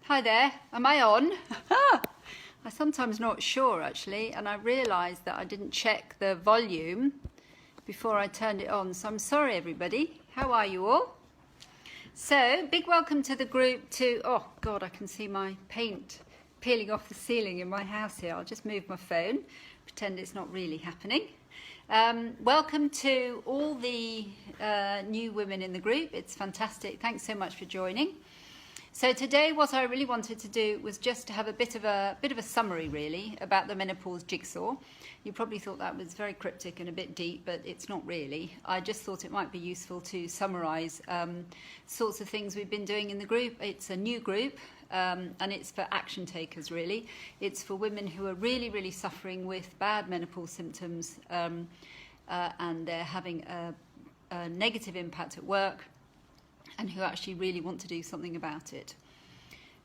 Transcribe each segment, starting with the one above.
Hi there, am I on? I'm sometimes not sure actually, and I realised that I didn't check the volume before I turned it on, so I'm sorry everybody. How are you all? So, big welcome to the group to, oh God, I can see my paint peeling off the ceiling in my house here. I'll just move my phone, pretend it's not really happening. Welcome to all the new women in the group. It's fantastic. Thanks so much for joining. So today what I really wanted to do was just to have a bit of a summary really about the menopause jigsaw. You probably thought that was very cryptic and a bit deep, but it's not really. I just thought it might be useful to summarise sorts of things we've been doing in the group. It's a new group and it's for action takers really. It's for women who are really suffering with bad menopause symptoms and they're having a negative impact at work, and who actually really want to do something about it.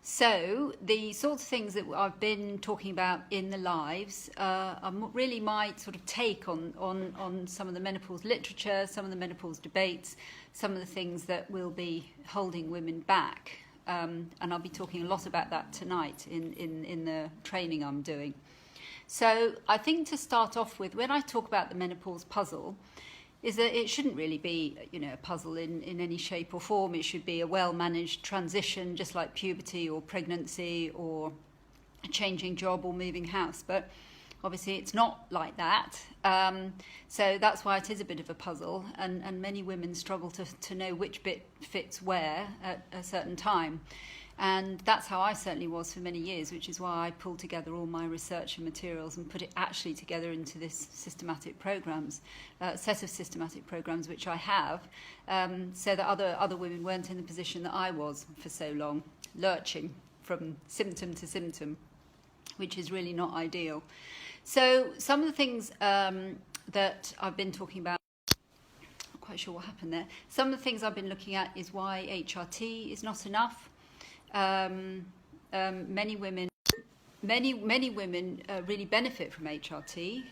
So the sorts of things that I've been talking about in the lives are really my sort of take on some of the menopause literature, some of the menopause debates, some of the things that will be holding women back. And I'll be talking a lot about that tonight in the training I'm doing. So I think to start off with, when I talk about the menopause puzzle, is that it shouldn't really be, a puzzle in any shape or form. It should be a well-managed transition, just like puberty or pregnancy or a changing job or moving house. But obviously it's not like that. So that's why it is a bit of a puzzle. And many women struggle to know which bit fits where at a certain time. And that's how I certainly was for many years, which is why I pulled together all my research and materials and put it actually together into this systematic programs, set of systematic programs which I have, so that other women weren't in the position that I was for so long, lurching from symptom to symptom, which is really not ideal. So some of the things that I've been talking about, not quite sure what happened there. Some of the things I've been looking at is why HRT is not enough. Many women really benefit from HRT.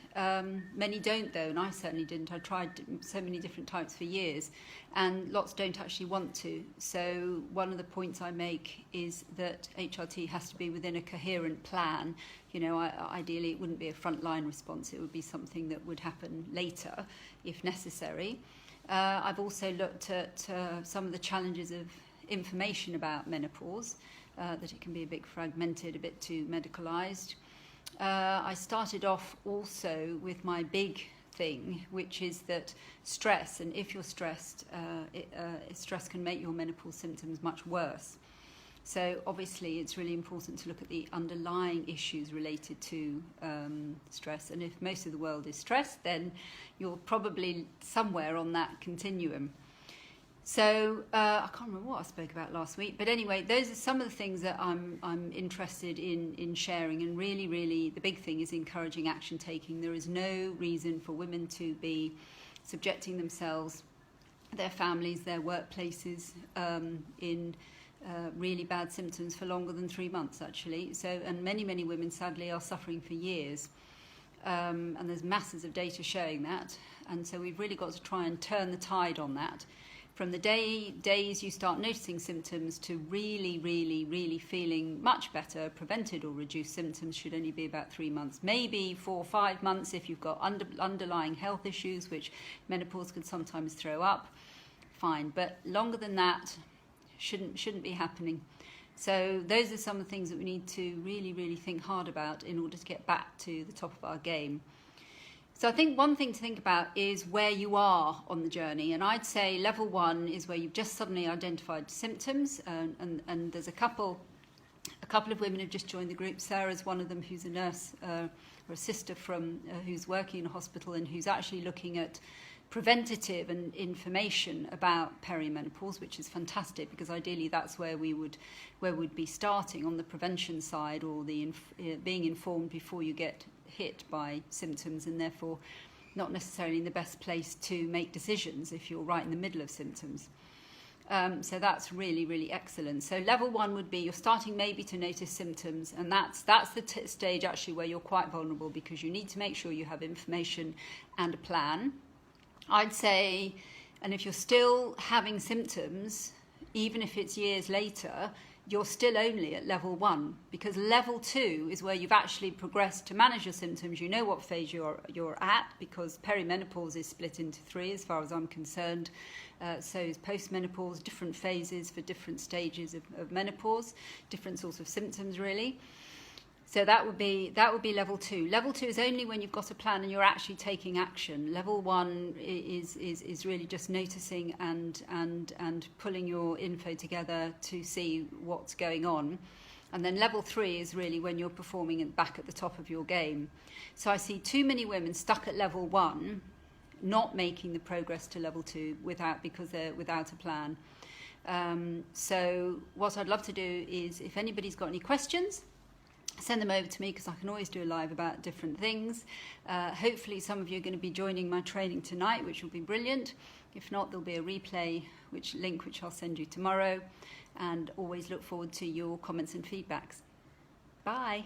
Many don't though, and I certainly didn't. I tried so many different types for years, and lots don't actually want to. So one of the points I make is that HRT has to be within a coherent plan. Ideally it wouldn't be a frontline response. It would be something that would happen later if necessary. I've also looked at some of the challenges of information about menopause, that it can be a bit fragmented, a bit too medicalised. I started off also with my big thing, which is that stress, and if you're stressed, stress can make your menopause symptoms much worse. So obviously it's really important to look at the underlying issues related to stress, and if most of the world is stressed, then you're probably somewhere on that continuum. So I can't remember what I spoke about last week, but anyway, those are some of the things that I'm interested in sharing, and really the big thing is encouraging action taking. There is no reason for women to be subjecting themselves, their families, their workplaces in really bad symptoms for longer than 3 months actually. So, and many women sadly are suffering for years. And there's masses of data showing that, and so we've really got to try and turn the tide on that. From the days you start noticing symptoms to really feeling much better, prevented or reduced symptoms should only be about 3 months, maybe 4 or 5 months if you've got underlying health issues, which menopause can sometimes throw up, fine, but longer than that shouldn't be happening. So those are some of the things that we need to really think hard about in order to get back to the top of our game. So I think one thing to think about is where you are on the journey, and I'd say level 1 is where you've just suddenly identified symptoms, and there's a couple of women who've just joined the group. Sarah's one of them, who's a nurse or a sister who's working in a hospital and who's actually looking at preventative and information about perimenopause, which is fantastic because ideally that's where we'd be starting on the prevention side, or the being informed before you get hit by symptoms, and therefore not necessarily in the best place to make decisions if you're right in the middle of symptoms. So that's really excellent. So level 1 would be you're starting maybe to notice symptoms, and that's the stage actually where you're quite vulnerable, because you need to make sure you have information and a plan. I'd say, and if you're still having symptoms, even if it's years later, you're still only at level 1, because level 2 is where you've actually progressed to manage your symptoms. You know what phase you're at, because peri-menopause is split into 3 as far as I'm concerned. So is post-menopause, different phases for different stages of menopause, different sorts of symptoms really. So that would be level 2. Level 2 is only when you've got a plan and you're actually taking action. Level 1 is really just noticing and pulling your info together to see what's going on. And then level 3 is really when you're performing back at the top of your game. So I see too many women stuck at level 1, not making the progress to level 2 because they're without a plan. So what I'd love to do is, if anybody's got any questions, send them over to me, because I can always do a live about different things. Hopefully some of you are going to be joining my training tonight, which will be brilliant. If not, there'll be a replay link which I'll send you tomorrow, and always look forward to your comments and feedbacks. Bye.